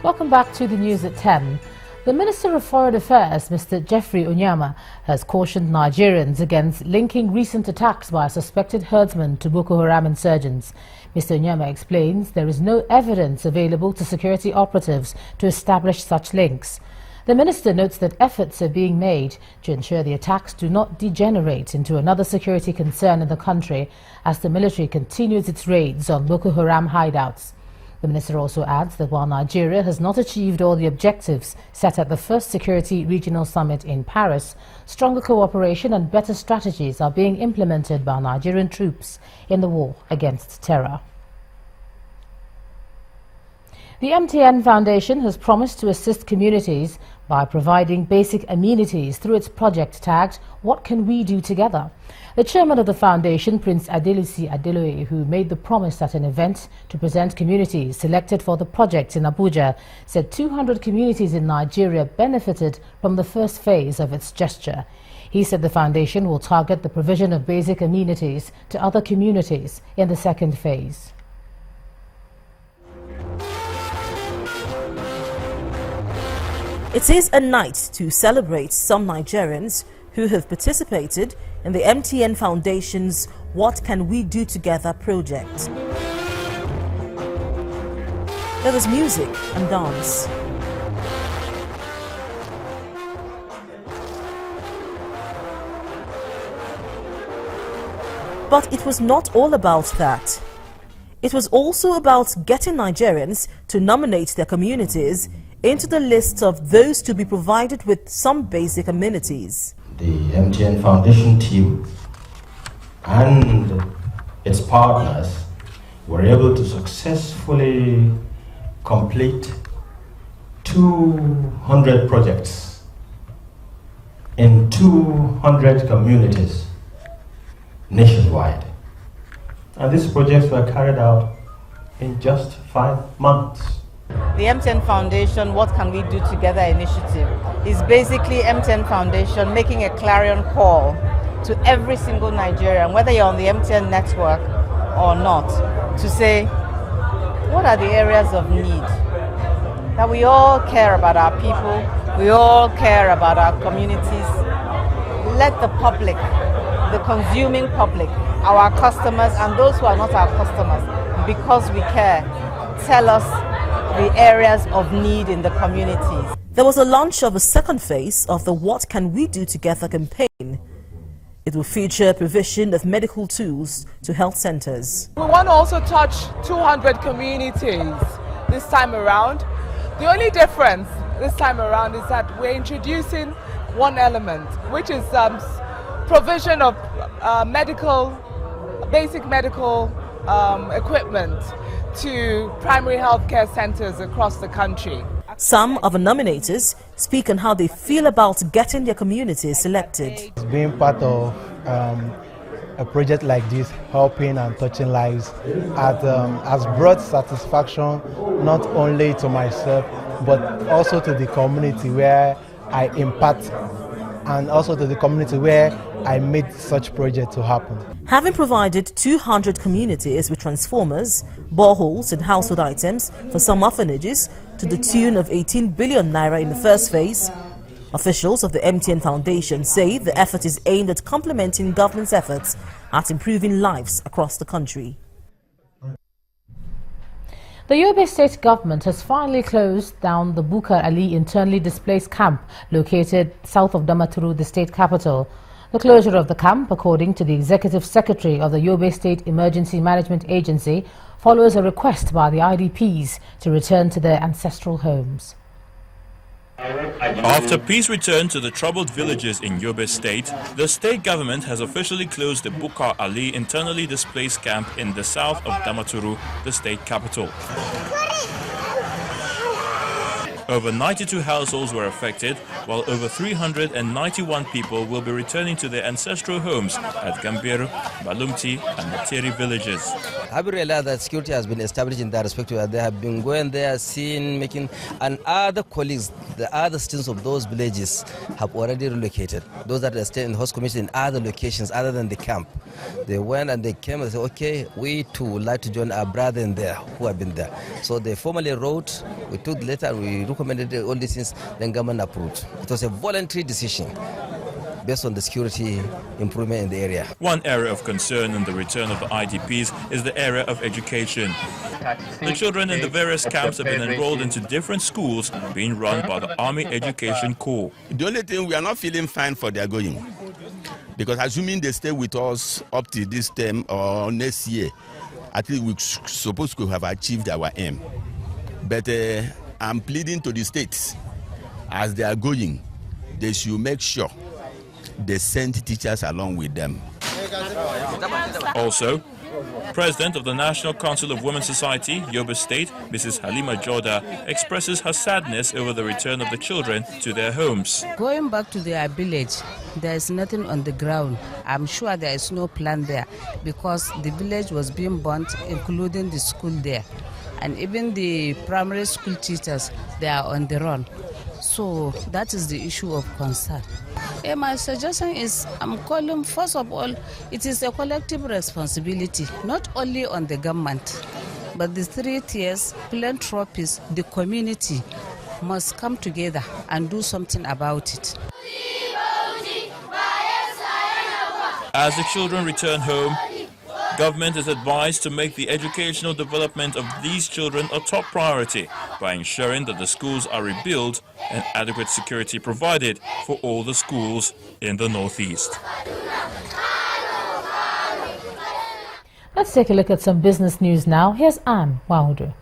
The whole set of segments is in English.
Welcome back to the news at 10. The Minister of Foreign Affairs, Mr. Geoffrey Onyeama, has cautioned Nigerians against linking recent attacks by a suspected herdsman to Boko Haram insurgents. Mr. Onyeama explains there is no evidence available to security operatives to establish such links. The minister notes that efforts are being made to ensure the attacks do not degenerate into another security concern in the country as the military continues its raids on Boko Haram hideouts. The minister also adds that while Nigeria has not achieved all the objectives set at the first Security Regional Summit in Paris, stronger cooperation and better strategies are being implemented by Nigerian troops in the war against terror. The MTN Foundation has promised to assist communities by providing basic amenities through its project tagged "What Can We Do Together?" The chairman of the foundation, Prince Adelusi Adeloye, who made the promise at an event to present communities selected for the project in Abuja, said 200 communities in Nigeria benefited from the first phase of its gesture. He said the foundation will target the provision of basic amenities to other communities in the second phase. It is a night to celebrate some Nigerians who have participated in the MTN Foundation's What Can We Do Together project. There was music and dance. But it was not all about that. It was also about getting Nigerians to nominate their communities into the list of those to be provided with some basic amenities. The MTN Foundation team and its partners were able to successfully complete 200 projects in 200 communities nationwide. And these projects were carried out in just 5 months. The MTN Foundation What Can We Do Together initiative is basically MTN Foundation making a clarion call to every single Nigerian, whether you're on the MTN network or not, to say, what are the areas of need? That we all care about our people, we all care about our communities. Let the public, the consuming public, our customers and those who are not our customers, because we care, tell us the areas of need in the communities. There was a launch of a second phase of the What Can We Do Together campaign. It will feature provision of medical tools to health centers. We want to also touch 200 communities this time around. The only difference this time around is that we're introducing one element, which is provision of basic medical equipment to primary healthcare centers across the country. Some of the nominators speak on how they feel about getting their communities selected. Being part of a project like this, helping and touching lives, has brought satisfaction not only to myself but also to the community where I impact, and also to the community where I made such project to happen. Having provided 200 communities with transformers, boreholes and household items for some orphanages to the tune of 18 billion naira in the first phase, officials of the MTN Foundation say the effort is aimed at complementing government's efforts at improving lives across the country. The Yobe State government has finally closed down the Bukar Ali internally displaced camp located south of Damaturu, the state capital. The closure of the camp, according to the Executive Secretary of the Yobe State Emergency Management Agency, follows a request by the IDPs to return to their ancestral homes. After peace returned to the troubled villages in Yobe State, the state government has officially closed the Bukar Ali internally displaced camp in the south of Damaturu, the state capital. Over 92 households were affected, while over 391 people will be returning to their ancestral homes at Gambiru, Balumti and Materi villages. Have you realized that security has been established in that respective? They have been going there, seeing, making, and other colleagues, the other students of those villages have already relocated. Those that are staying in the host community in other locations other than the camp. They went and they came and said, okay, we too would like to join our brethren there who have been there. So they formally wrote, we took the letter, and we recommended all these things, then government approved. It was a voluntary decision based on the security improvement in the area. One area of concern in the return of the IDPs is the area of education. The children in the various camps have been enrolled into different schools being run by the Army Education Corps. The only thing, we are not feeling fine for their going, because assuming they stay with us up to this term or next year, I think we're supposed to have achieved our aim. But I'm pleading to the states, as they are going, they should make sure they send teachers along with them. Also, President of the National Council of Women's Society, Yobe State, Mrs. Halima Joda, expresses her sadness over the return of the children to their homes. Going back to their village, there is nothing on the ground. I'm sure there is no plan there because the village was being burnt, including the school there. And even the primary school teachers, they are on the run. So that is the issue of concern. My suggestion is, I'm calling, first of all, it is a collective responsibility, not only on the government, but the 3 tiers, philanthropists, the community must come together and do something about it. As the children return home, government is advised to make the educational development of these children a top priority by ensuring that the schools are rebuilt and adequate security provided for all the schools in the Northeast. Let's take a look at some business news now. Here's Anne Wahudu.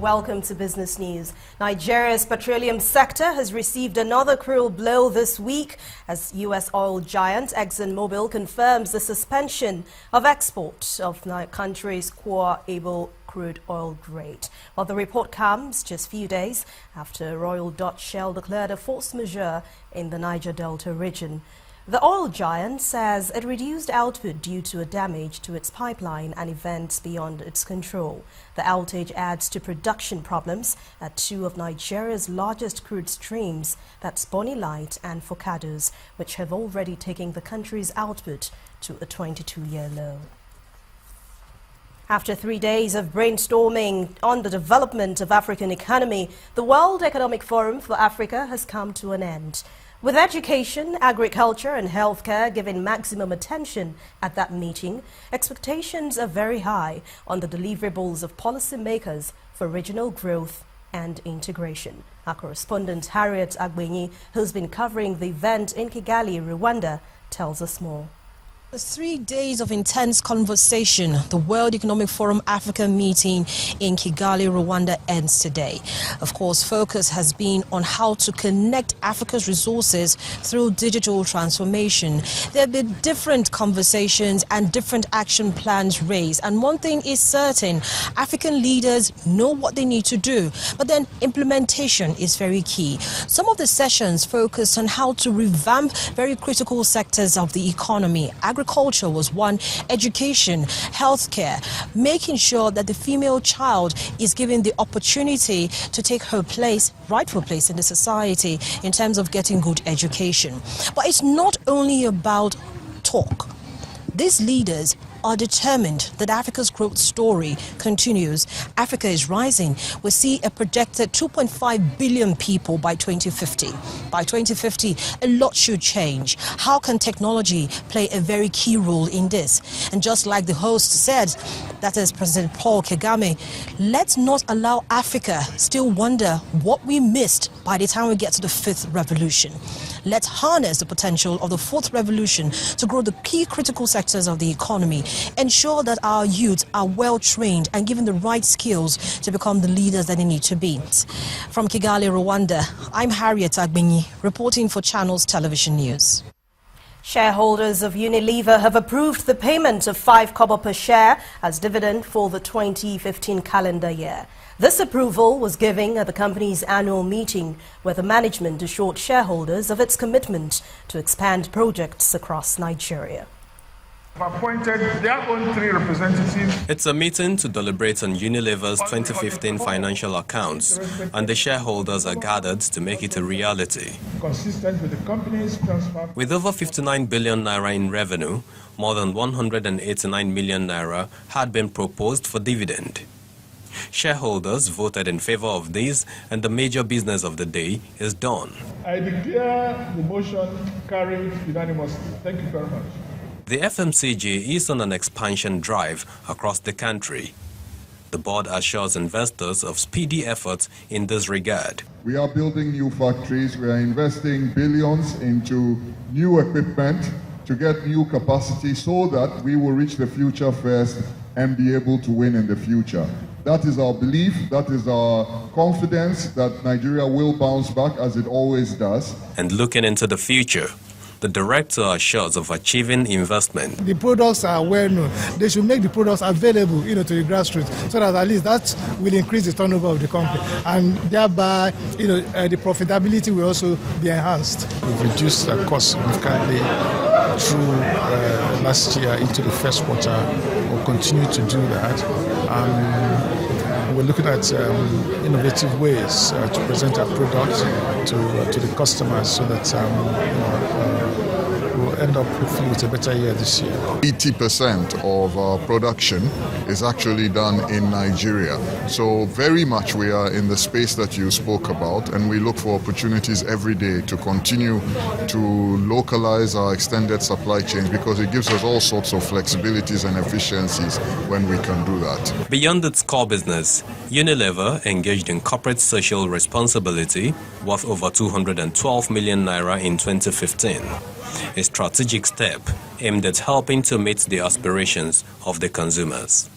Welcome to Business News. Nigeria's petroleum sector has received another cruel blow this week as U.S. oil giant ExxonMobil confirms the suspension of export of the country's core able crude oil grade. Well, the report comes just a few days after Royal Dutch Shell declared a force majeure in the Niger Delta region. The oil giant says it reduced output due to a damage to its pipeline and events beyond its control. The outage adds to production problems at 2 of Nigeria's largest crude streams, that's Bonny Light and Forcados, which have already taken the country's output to a 22-year low. After 3 days of brainstorming on the development of African economy, the World Economic Forum for Africa has come to an end. With education, agriculture and healthcare given maximum attention at that meeting, expectations are very high on the deliverables of policymakers for regional growth and integration. Our correspondent Harriet Agbenyi, who's been covering the event in Kigali, Rwanda, tells us more. The 3 days of intense conversation, the World Economic Forum Africa meeting in Kigali, Rwanda ends today. Of course, focus has been on how to connect Africa's resources through digital transformation. There have been different conversations and different action plans raised. And one thing is certain, African leaders know what they need to do, but then implementation is very key. Some of the sessions focused on how to revamp very critical sectors of the economy. Agriculture was one, education, healthcare, making sure that the female child is given the opportunity to take her place, rightful place in the society in terms of getting good education. But it's not only about talk. These leaders are determined that Africa's growth story continues. Africa is rising. We see a projected 2.5 billion people by 2050. By 2050, a lot should change. How can technology play a very key role in this? And just like the host said, that is President Paul Kagame, let's not allow Africa still wonder what we missed by the time we get to the 5th revolution. Let's harness the potential of the 4th revolution to grow the key critical sectors of the economy. Ensure that our youth are well trained and given the right skills to become the leaders that they need to be. From Kigali, Rwanda, I'm Harriet Agbenyi, reporting for Channels Television News. Shareholders of Unilever have approved the payment of 5 kobo per share as dividend for the 2015 calendar year. This approval was given at the company's annual meeting, where the management assured shareholders of its commitment to expand projects across Nigeria. Appointed their own 3 representatives. It's a meeting to deliberate on Unilever's 2015 financial accounts, and the shareholders are gathered to make it a reality. Consistent with the company's transfer. With over 59 billion naira in revenue, more than 189 million naira had been proposed for dividend. Shareholders voted in favor of this, and the major business of the day is done. I declare the motion carried unanimously. Thank you very much. The FMCG is on an expansion drive across the country. The board assures investors of speedy efforts in this regard. We are building new factories. We are investing billions into new equipment to get new capacity so that we will reach the future first and be able to win in the future. That is our belief, that is our confidence that Nigeria will bounce back as it always does. And looking into the future, the director assures of achieving investment. The products are well known. They should make the products available, to the grassroots, so that at least that will increase the turnover of the company, and thereby, the profitability will also be enhanced. We've reduced the cost significantly through last year into the first quarter. We'll continue to do that. We're looking at innovative ways to present our product to the customers so that we'll end up hopefully with a better year this year. 80% of our production is actually done in Nigeria. So very much we are in the space that you spoke about, and we look for opportunities every day to continue to localize our extended supply chains, because it gives us all sorts of flexibilities and efficiencies when we can do that. Beyond its core business, Unilever engaged in corporate social responsibility worth over 212 million naira in 2015. A strategic step aimed at helping to meet the aspirations of the consumers.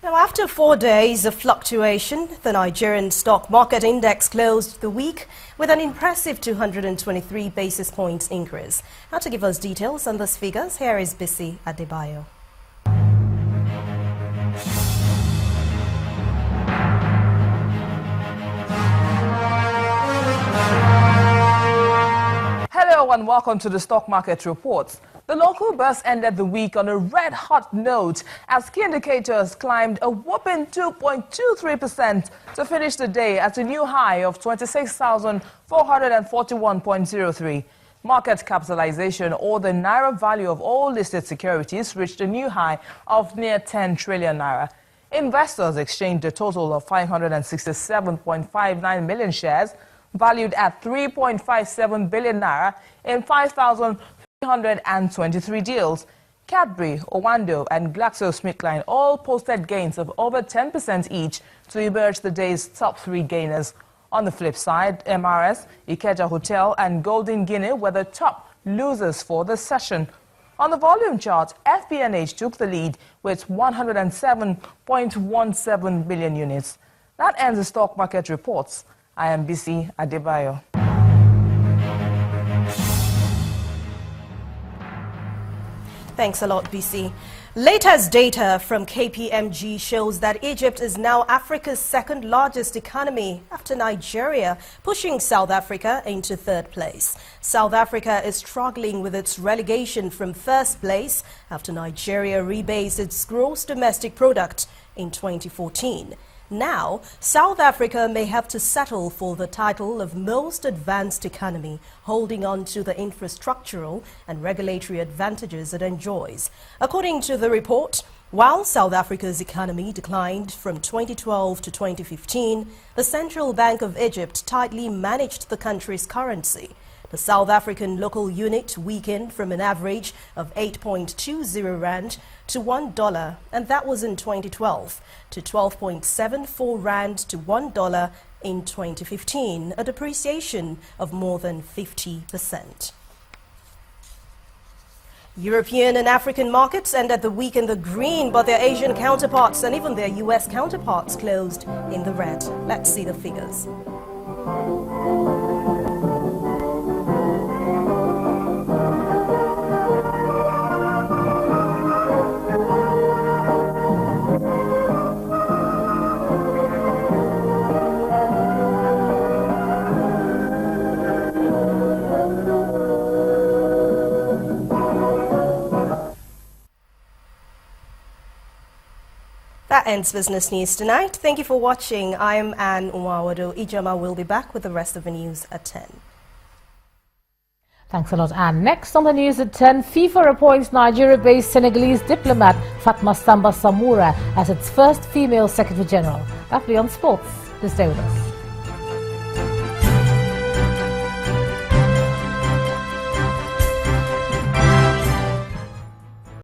Now, after 4 days of fluctuation, the Nigerian stock market index closed the week with an impressive 223 basis points increase. Now, to give us details on these figures, here is Bisi Adebayo. Hello and welcome to the Stock Market Reports. The local bus ended the week on a red-hot note as key indicators climbed a whopping 2.23% to finish the day at a new high of 26,441.03. Market capitalization, or the naira value of all listed securities, reached a new high of near 10 trillion naira. Investors exchanged a total of 567.59 million shares, valued at 3.57 billion naira in 5,323 deals. Cadbury, Owando and GlaxoSmithKline all posted gains of over 10% each to emerge the day's top 3 gainers. On the flip side, MRS, Ikeja Hotel and Golden Guinea were the top losers for the session. On the volume chart, FBNH took the lead with 107.17 million units. That ends the stock market reports. I am Bisi Adebayo. Thanks a lot, BC. Latest data from KPMG shows that Egypt is now Africa's second largest economy after Nigeria, pushing South Africa into 3rd place. South Africa is struggling with its relegation from 1st place after Nigeria rebased its gross domestic product in 2014. Now, South Africa may have to settle for the title of most advanced economy, holding on to the infrastructural and regulatory advantages it enjoys. According to the report, while South Africa's economy declined from 2012 to 2015, the Central Bank of Egypt tightly managed the country's currency. The South African local unit weakened from an average of 8.20 rand to $1, and that was in 2012, to 12.74 rand to $1 in 2015, a depreciation of more than 50%. European and African markets ended the week in the green, but their Asian counterparts and even their US counterparts closed in the red. Let's see the figures. ends Business News tonight. Thank you for watching. I'm Anne Umawado. Ijama will be back with the rest of the news at 10. Thanks a lot, Anne. Next on the news at 10, FIFA appoints Nigeria-based Senegalese diplomat Fatma Samba Samura as its first female Secretary General. That'll be on sports. Just stay with us.